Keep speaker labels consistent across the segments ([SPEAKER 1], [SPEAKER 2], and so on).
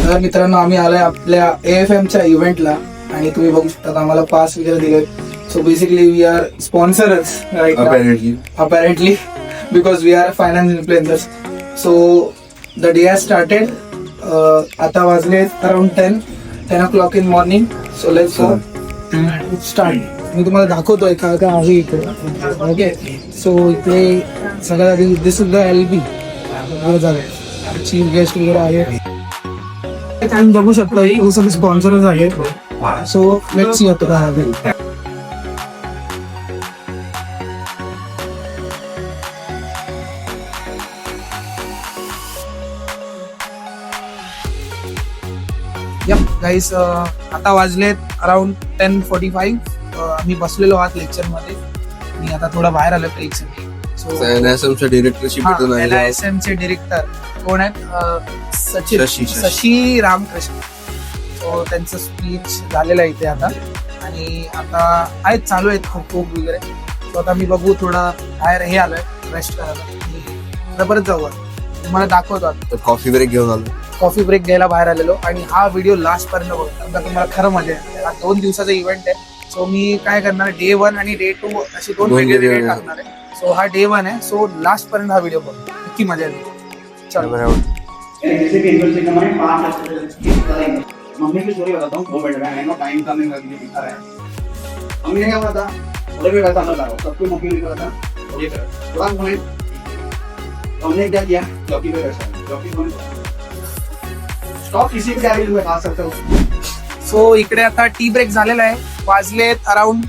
[SPEAKER 1] तर मित्रांनो आम्ही आलोय आपल्या AFMच्या इव्हेंटला आणि तुम्ही बघू शकता आम्हाला पास वगैरे दिले. सो बेसिकली वी आर स्पॉन्सरच right apparently because we are finance influencers. So the day has started. आता वाजले around 10 o'clock in morning. So let's go start. मी तुम्हाला दाखवतोय काय काय आहे इकडे. ओके सो इकडे सगळ्यात आधी this is the LB chief guest वगैरे आहे. तुम्ही बघू शकता हे सगळे स्पॉन्सरच आहेत. सो लेट्स सी आता काय आहे. गाईस आता वाजलेत अराउंड 10:45. आम्ही बसलेलो आहात लेक्चर मध्ये. मी आता थोडा बाहेर आलो लेक्चर.
[SPEAKER 2] NISMच्या डिरेक्टरशिप
[SPEAKER 1] NISM चे डिरेक्टर कोण आहेत? शशी रामकृष्ण. सो त्यांचं स्पीच झालेलं आहे इथे आता आणि आता आहेत चालू आहेत खो वगैरे. सो आता मी बघू थोडा बाहेर हे आलोय रेस्ट करायला. आता परत जाऊ तुम्हाला दाखवतो. आता
[SPEAKER 2] कॉफी ब्रेक घेऊन आलो.
[SPEAKER 1] कॉफी ब्रेक घ्यायला बाहेर आलेलो आणि हा व्हिडिओ लास्ट पर्यंत बघा. तुम्हाला खरं मजा आहे. हा 2 दिवसाचा इव्हेंट आहे. सो मी काय करणार डे 1 आणि डे 2 असे 2 वेगळे टाकणार आहे. सो हा डे 1 आहे. सो लास्ट पर्यंत हा व्हिडिओ बघा. नक्की मजा येईल. चलो
[SPEAKER 3] मम्मी की स्टोरी बताता हूँ. 2 मिनट में टाइम का मैं दिखा रहा है. मम्मी ने क्या बोला था? बोले भी वैसा मत लगाओ. सबको मम्मी ने बोला था ये करो. तुरंत हमने हमने क्या किया? चौकी पे बैठा. चौकी स्टॉप किसी भी गाड़ी में खा सकते हो.
[SPEAKER 1] सो इकडे आता टी ब्रेक झालेला आहे. वाजलेत अराउंड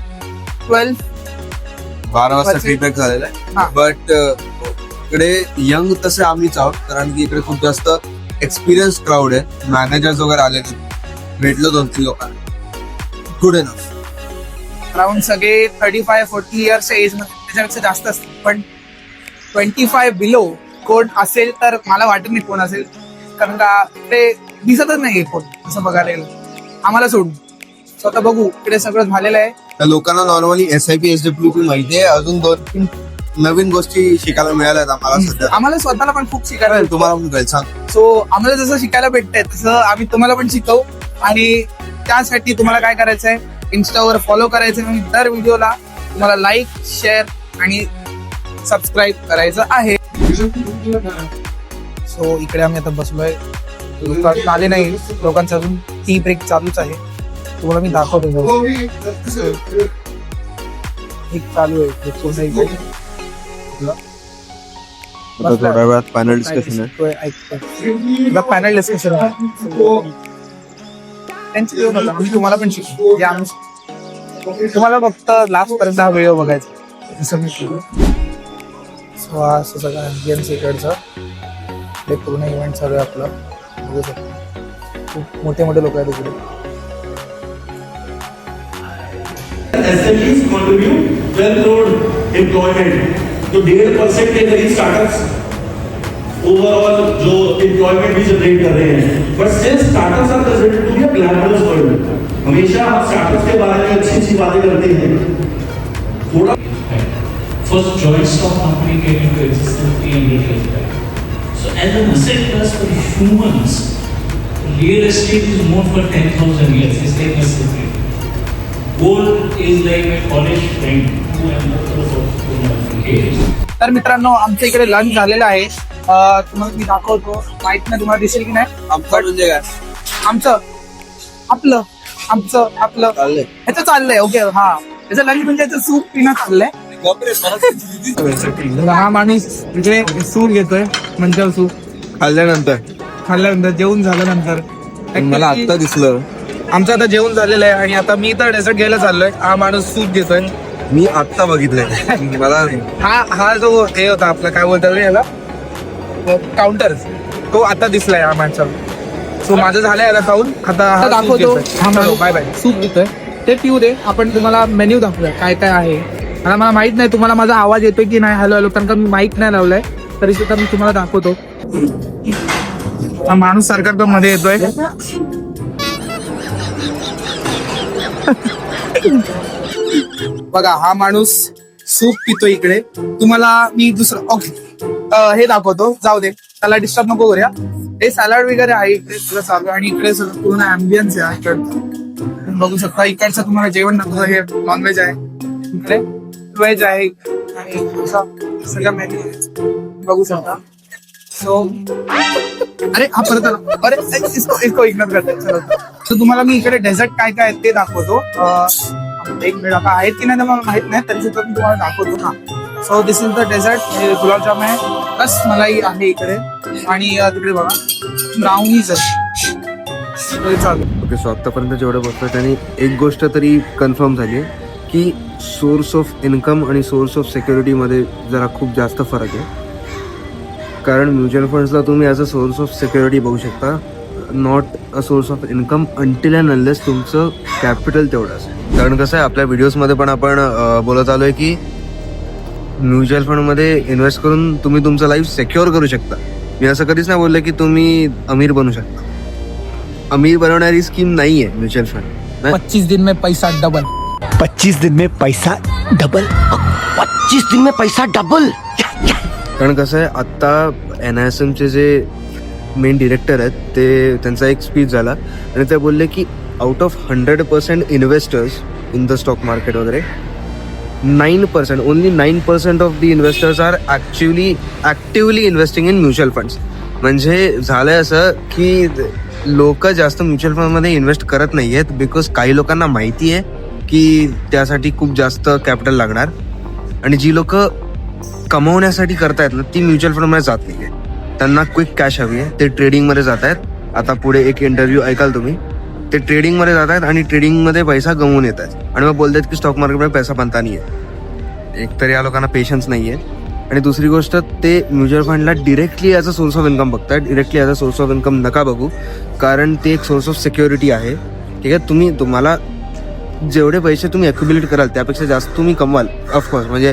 [SPEAKER 1] 12
[SPEAKER 2] वाजता टी ब्रेक झालेला आहे. बट इकडे यंग तसे आम्हीच आहोत कारण की इकडे खूप जास्त एक्सपिरियन्स क्राऊड आहे. मॅनेजर्स वगैरे आले भेटलो 2-3 लोकांना. Good enough.
[SPEAKER 1] अराउंड सगळे 35-40 इयर्सच्या एज मध्ये त्याच्यापेक्षा जास्त असतात. पण 25 बिलो कोण असेल तर मला वाटत नाही कोण असेल कारण का ते दिसतच नाही कोण असं बघायला गेलं आम्हाला सोडून. स्वतः बघू इकडे सगळं झालेलं आहे.
[SPEAKER 2] त्या लोकांना नॉर्मली SIP SWP माहिती आहे. अजून 2-3 नवीन गोष्टी शिकायला मिळाल्या आहेत आम्हाला सध्या.
[SPEAKER 1] आम्हाला स्वतःला पण खूप शिकायला मिळतं.
[SPEAKER 2] तुम्हाला पण कळेल सांग.
[SPEAKER 1] सो आम्हाला जसं शिकायला भेटतंय तसं आम्ही तुम्हाला पण शिकवू आणि त्यासाठी तुम्हाला काय करायचंय इन्स्टावर फॉलो करायचंय आणि दर व्हिडिओला तुम्हाला लाईक शेअर आणि सबस्क्राईब करायचं आहे. सो इकडे आम्ही आता बसलोय. लोक आले नाही. लोकांचा अजून टी ब्रेक चालूच आहे. तुम्हाला मी दाखवतो. एक चालू आहे
[SPEAKER 2] थोड्या वेळात पॅनल डिस्कशन आहे.
[SPEAKER 1] पॅनल डिस्कशन त्यांची तुम्हाला पण शिकू. तुम्हाला फक्त लास्ट पर्यंत हा व्हिडिओ बघायचा. सो हा असं सगळं अँबियन्स इकडचं हे पूर्ण इव्हेंट चालू आहे आपलं. बघू शकतो खूप मोठे मोठे लोक आहेत इकडे.
[SPEAKER 4] SMEs contribute 12 crore employment. तो 1.5% के करीब स्टार्टअप्स ओवरऑल जो एम्प्लॉयमेंट भी जनरेट कर रहे हैं. But still startups are presented to be a glamorous world. हमेशा हम स्टार्टअप्स के बारे में अच्छी बातें करते हैं. थोड़ा
[SPEAKER 5] first joint stock company came into existence 300 years back. So as an asset class for humans, real estate is more for 10,000 years. It's like a secret. Gold is like my college friend who I know for years.
[SPEAKER 1] तर मित्रांनो आमच्या इकडे lunch झालेलं आहे. तुम्हाला मी दाखवतो. माहित नाही तुम्हाला दिसेल की नाही.
[SPEAKER 2] आमचं म्हणजे काय
[SPEAKER 1] आमचं आपलं आमचं आपलं ह्याचं चाललंय. ओके हा त्याचं लंच म्हणजे याचं सूप पिणं चाललंय. हा माणूस इकडे सूप घेतोय म्हणजे सूप खाल्ल्यानंतर जेवण झाल्यानंतर
[SPEAKER 2] मला आता दिसलं.
[SPEAKER 1] आमचं आता जेवण झालेलं आहे आणि आता मी तर डेझर्ट घ्यायला चाललोय. हा माणूस सूप घेतोय.
[SPEAKER 2] मी आत्ता बघितलंय. मला
[SPEAKER 1] हा जो हे होता आपला काय बोलतात याला काउंटर तो आता दिसलाय हा माणसाला. सो माझं झालंय याला खाऊन. आता दाखवतो. Bye bye. सूप घेतोय ते पिऊ दे. आपण तुम्हाला मेन्यू दाखवूया काय काय आहे. आता मला माहित नाही तुम्हाला माझा आवाज येतोय की नाही. हॅलो हॅलो कारण का मी माईक नाही लावलाय तरी सुद्धा मी तुम्हाला दाखवतो. हा माणूस सरकार मध्ये येतोय. बघा हा माणूस सूप पितो इकडे. तुम्हाला मी दुसरं ओके हे दाखवतो. जाऊ दे त्याला डिस्टर्ब नको करूया. हे सॅलड वगैरे आहे इकडे सगळं चालू आहे आणि इकडे सगळं पूर्ण ॲम्बियन्स आहे इकडचं. तुम्ही बघू शकता इकडचं तुम्हाला जेवण दाखवतो. हे नॉनव्हेज आहे, इकडे व्हेज आहे आणि असं सगळं मेन्यू बघू शकता. सो अरे हा परत आला. अरे इसको इग्नोर करते. सो तुम्हाला मी इकडे डेझर्ट काय काय आहे ते दाखवतो. एक मिनिट आता आहेत की नाही तर मला माहित नाही, तरी सुद्धा मी तुम्हाला दाखवतो ना. So this is the dessert. Gulab jam आहे, प्लस मलाई आहे इकडे आणि तिकडे बघा ब्राउनीज आहे. चालू
[SPEAKER 2] ओके, सो आतापर्यंत जेवढं बघतोय त्यांनी एक गोष्ट तरी कन्फर्म झाली की सोर्स ऑफ इन्कम आणि सोर्स ऑफ सिक्युरिटीमध्ये जरा खूप जास्त फरक आहे. कारण म्युच्युअल फंड्सला तुम्ही as a source of security बघू शकता, not a source of income until and unless तुमचं कॅपिटल तेवढं असेल. कारण कसं आहे, आपल्या व्हिडिओजमध्ये पण आपण बोलत आलो आहे की म्युच्युअल फंडमध्ये इन्व्हेस्ट करून तुम्ही तुमचं लाईफ सिक्युअर करू शकता. मी असं कधीच नाही बोललं की तुम्ही अमीर बनू शकता. अमीर बनवणारी स्कीम नाही आहे म्युच्युअल फंड.
[SPEAKER 1] 25 दिन में पैसा डबल.
[SPEAKER 6] 25 दिन में पैसा डबल. 25 दिन में पैसा डबल.
[SPEAKER 2] कारण कसं आहे, आत्ता NISMचे जे मेन डिरेक्टर आहेत ते त्यांचा एक स्पीच झाला आणि ते बोलले की out of 100% investors in the stock market वगैरे 9%, only 9% of the investors are actively investing in mutual funds. म्हणजे झालंय असं की लोक जास्त म्युच्युअल फंडमध्ये इन्व्हेस्ट करत नाही आहेत बिकॉज काही लोकांना माहिती आहे की त्यासाठी खूप जास्त कॅपिटल लागणार आणि जी लोक कमवण्यासाठी करतायत ना ती म्युच्युअल फंडमध्ये जात नाही आहे. त्यांना क्विक कॅश हवी आहे, ते ट्रेडिंगमध्ये जात आहेत. आता पुढे एक इंटरव्ह्यू ऐकाल तुम्ही, ते ट्रेडिंगमध्ये जात आहेत आणि ट्रेडिंगमध्ये पैसा गमवून येत आहेत आणि मग बोलतात की स्टॉक मार्केटमध्ये पैसा बनता नाही आहे. एकतर या लोकांना पेशन्स नाही आहे आणि दुसरी गोष्ट ते म्युच्युअल फंडला directly as a source of income बघतात. Directly as a source of income नका बघू, कारण ते एक सोर्स ऑफ सिक्युरिटी आहे. ठीक आहे, तुम्हाला जेवढे पैसे तुम्ही अक्युम्युलेट कराल त्यापेक्षा जास्त तुम्ही कमवाल ऑफकोर्स. म्हणजे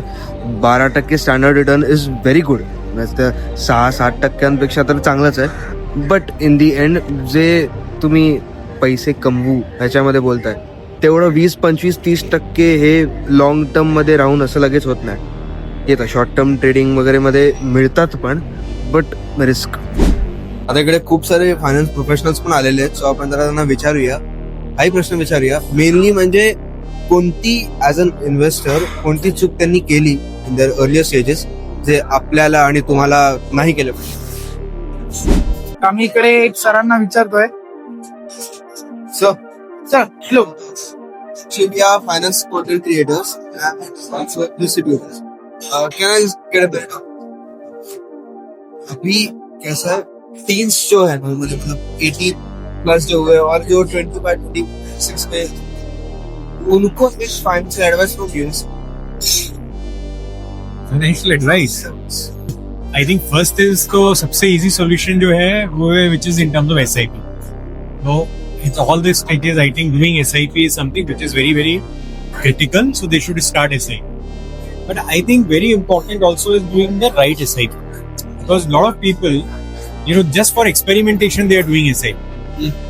[SPEAKER 2] 12% standard return is very good. म्हणजे 6-7% तर चांगलंच आहे. बट इन दी एंड जे तुम्ही पैसे कमवू ह्याच्यामध्ये बोलताय तेवढं 20-25-30% हे लॉंग टर्ममध्ये राहून असं लगेच होत नाही. येतं शॉर्ट टर्म ट्रेडिंग वगैरे मध्ये मिळतात पण, बट रिस्क. आता इकडे खूप सारे फायनान्स प्रोफेशनल्स पण आलेले आहेत. सो आपण जरा त्यांना विचारूया, काही प्रश्न विचारूया. मेनली म्हणजे कोणती ॲज अन इन्व्हेस्टर कोणती चूक त्यांनी केली इन दर अर्लियर स्टेजेस जे आपल्याला आणि तुम्हाला नाही केलं पाहिजे.
[SPEAKER 1] आम्ही इकडे एक सरांना विचारतोय.
[SPEAKER 2] Sir,
[SPEAKER 1] hello.
[SPEAKER 2] we are finance content creators and also distributors. Can I get a break? अभी कैसा टीन्स जो है मतलब 18+ जो हुए और जो 25-26 पे उनको इस फाइन से एडवाइस को use
[SPEAKER 7] financial advice I think first is तो सबसे इजी सॉल्यूशन जो है वो है which is in terms of SIP. No in all these stages, I think doing SIP is something which is very, very critical. So they should start SIP. But I think very important also is doing the right SIP. Because a lot of people, just for experimentation, they are doing SIP.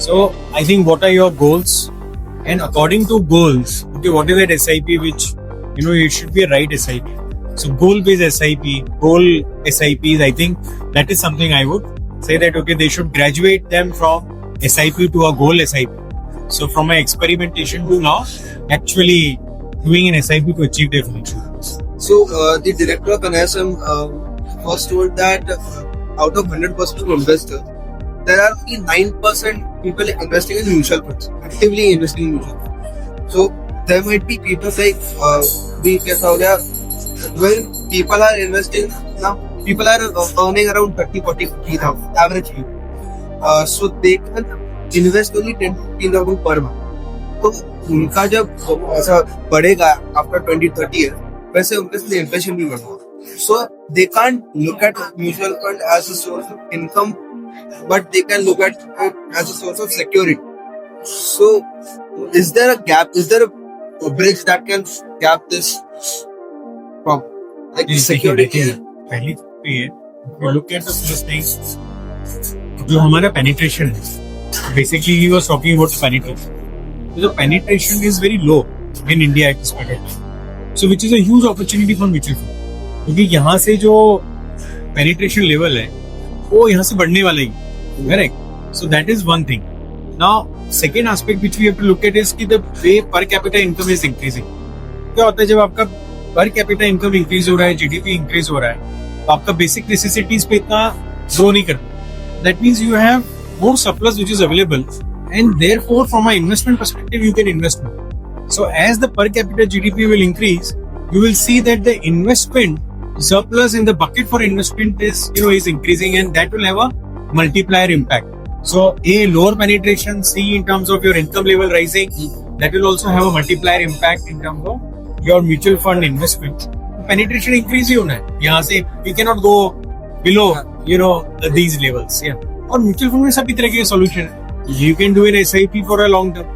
[SPEAKER 7] So I think what are your goals? And according to goals, okay, what is that SIP which, it should be a right SIP. So goal-based SIP, goal SIPs, I think that is something I would say that, okay, they should graduate them from SIP to a goal SIP. So from my experimentation to now, actually doing an SIP to achieve their financial goals.
[SPEAKER 2] So the director of NISM first told that out of 100% of investors, there are only 9% people investing in mutual funds, actively investing in mutual funds. So there might be people like when people are investing now, people are earning around 30-40,000 average. So they can invest only 10-15,000 per month. तो उनका जब ऐसा बढ़ेगा after 20-30 years, वैसे उनके लिए inflation भी बढ़ेगा. So they can't look at mutual fund as a source of income, but they can look at it as a source of security. So is there a gap? Is there a bridge that can gap this from like security?
[SPEAKER 7] पहली you look at the first thing, जो हमारा penetration है, basically he was talking about penetration. The penetration is very low in India at this point, so which is a huge opportunity for mutual fund. क्योंकि यहाँ से जो penetration level है वो यहाँ से बढ़ने वाला ही. Correct. So that is one thing. Now, second aspect which we have to look at is कि the way per capita income is increasing. क्या होता है जब आपका per capita income increase हो रहा है, GDP increase हो रहा है, तो आपका basic necessities पे इतना grow नहीं करता. That means you have more surplus which is available, and therefore from an investment perspective you can invest more. So as the per capita GDP will increase, you will see that the investment surplus in the bucket for investment is increasing, and that will have a multiplier impact. So A, lower penetration, C, in terms of your income level rising, that will also have a multiplier impact in terms of your mutual fund investment. Penetration increase ही होना है यहाँ से, we cannot go below these levels. Yeah. और mutual fund में सभी तरह के solution है. You can do an SIP for a long term.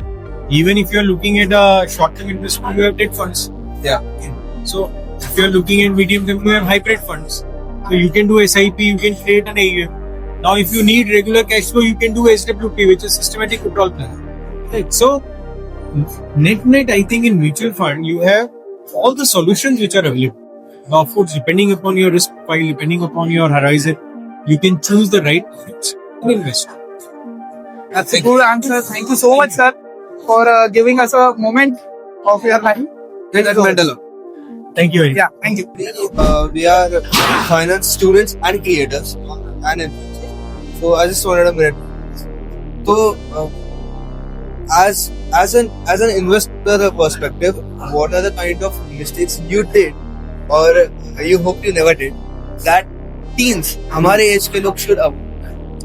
[SPEAKER 7] Even if you are looking at a short term investment, you have debt funds.
[SPEAKER 2] Yeah.
[SPEAKER 7] So if you are looking at medium term, you have hybrid funds. So you can do SIP, you can create an AUM. Now if you need regular cash flow, you can do SWP, which is systematic withdrawal plan. Right. So net, I think in mutual fund, you have all the solutions which are available. Now, of course, depending upon your risk profile, depending upon your horizon, you can choose the right funds to invest.
[SPEAKER 1] That's a good answer. Thank you so much, sir, for giving us a moment of your life.
[SPEAKER 2] That's mental.
[SPEAKER 7] Thank you very much.
[SPEAKER 1] Yeah, thank you.
[SPEAKER 2] We are finance students and creators and influencers. So I just wanted a minute. So as an investor perspective, what are the kind of mistakes you did or you hope you never did that teens हमारे age के लोग should avoid?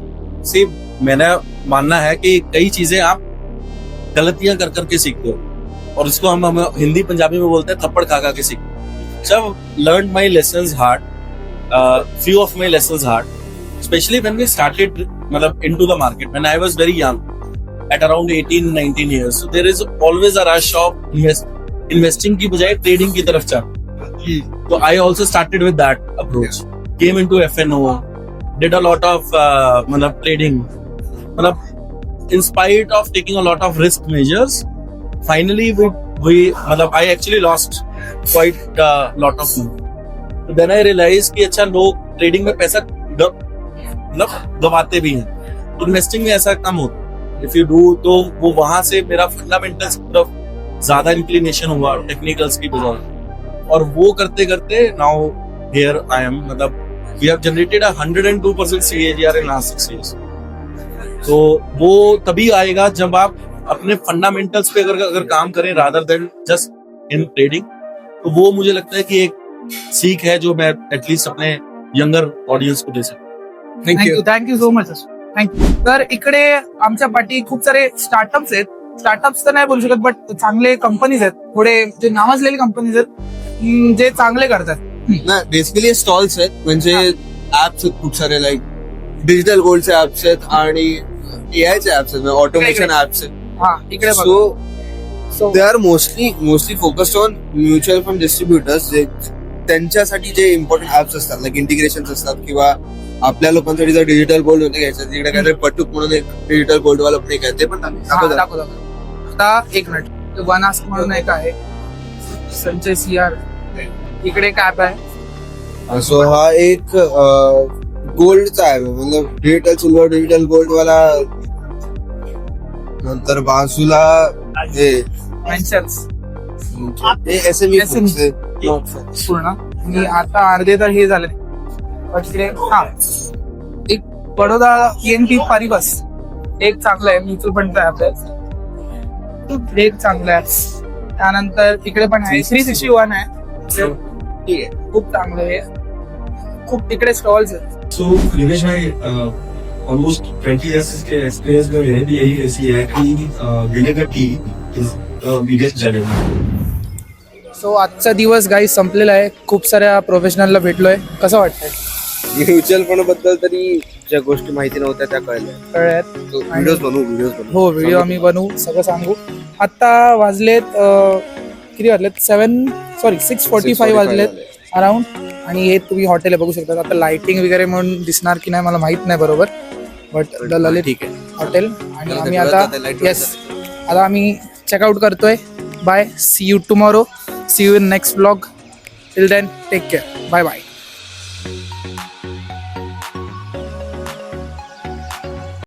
[SPEAKER 4] See, मेरा मानना है कि कई चीजें आप गलतियां कर करके सीखते हो, और इसको हम हिंदी पंजाबी में बोलते हैं थप्पड़ खा खा के सीखते हो. So I've learned my lessons hard, few of my lessons hard, especially when we started into the market when I was very young, at around 18-19 years. So there is always a rush of investing की बजाय trading की तरफ जाना. So I also started with that approach. Came into FNO, did a lot of trading. In spite of taking a lot of risk measures, finally I actually lost quite a lot of money. So then I realized कि अच्छा लोग trading में पैसा गवाते भी हैं, investing में ऐसा कम होता है. If you do तो वो वहां से मेरा फंडामेंटल्स की तरफ ज्यादा इंक्लिनेशन हुआ टेक्निकल्स की बजाय, और वो करते करते now here I am. We have generated 102% CAGR in last 6 years. तो वो तभी आएगा जब आप अपने फंडामेंटल्स पे अगर काम करें rather than just in trading. तो वो मुझे लगता है कि एक सीख है जो मैं एटलीस्ट अपने यंगर ऑडियन्स को दे सकता.
[SPEAKER 1] Thank you so much. Thank you. तर इकडे आमच्या पाठी खूप सारे स्टार्टअप्स आहेत. स्टार्टअप्स तर नाही बोलू शकत, बट चांगले कंपनीज आहेत, थोडे जे नावाजलेले कंपनीज आहेत जे चांगले करतात.
[SPEAKER 2] नाही, बेसिकली स्टॉल्स आहेत, म्हणजे ऍप्स आहेत खूप सारे, लाईक डिजिटल गोल्डचे ऍप्स आहेत आणि एआयचे ऍप्स आहेत, ऑटोमेशन ऍप्स आहेत.
[SPEAKER 1] हा, इकडे
[SPEAKER 2] so they are mostly focused on mutual fund distributors, जे त्यांच्यासाठी जे इम्पॉर्टंट ऍप्स असतात, लाईक इंटिग्रेशन असतात, किंवा आपल्या लोकांसाठी जर डिजिटल गोल्ड होते घ्यायचं, तिकडे काहीतरी पटूक म्हणून एक डिजिटल गोल्ड वाला पण एक आहे, ते पण
[SPEAKER 1] दाखव. आता एक मिनिट, वन आस्क म्हणून एक आहे, संजय CR, इकडे एक ऍप आहे.
[SPEAKER 2] सो हा एक गोल्डचा आहे, मतलब डिजिटल सिल्वर, डिजिटल गोल्ड वाला. नंतर बाजूला हे
[SPEAKER 1] मेन्शन्स
[SPEAKER 2] SME
[SPEAKER 1] पूर्ण, आणि आता अर्धे तर हे झाले. इकडे हा एक बडोदा PNB पारिबस, एक चांगलं आहे म्युच्युअल फंडचा ऍप आहे, एक चांगलं आहे. त्यानंतर इकडे पण आहे 361 आहे, खूप चांगलं आहे. खूप तिकडे स्टॉल्स आहेत.
[SPEAKER 8] So, Nilesh भाई, almost 20 years के experience में मेरी भी यही ऐसी है कि vinegar tea is the biggest challenge.
[SPEAKER 1] So आजचा दिवस गाईज संपलेला आहे. खूप साऱ्या प्रोफेशनलला भेटलोय. कसं वाटतंय?
[SPEAKER 2] म्युच्युअल फंड बद्दल तरी ज्या गोष्टी माहिती नव्हत्या त्या कळल्या.
[SPEAKER 1] कळल्यात.
[SPEAKER 2] व्हिडिओज बनवू.
[SPEAKER 1] हो, व्हिडिओ आम्ही बनवू, सगळं सांगू. आता वाजलेत किती वाजलेत? 6:45 वाजलेत अराउंड. आणि हे तुम्ही हॉटेल बघू शकता. आता लाइटिंग वगैरे म्हणून दिसणार की नाही मला माहित नाही बरोबर, बट द ललित
[SPEAKER 2] ठीक आहे
[SPEAKER 1] हॉटेल. आणि आम्ही आता आता आम्ही चेकआउट करतोय. Bye, see you tomorrow, see you in next blog. Till then take care, bye bye.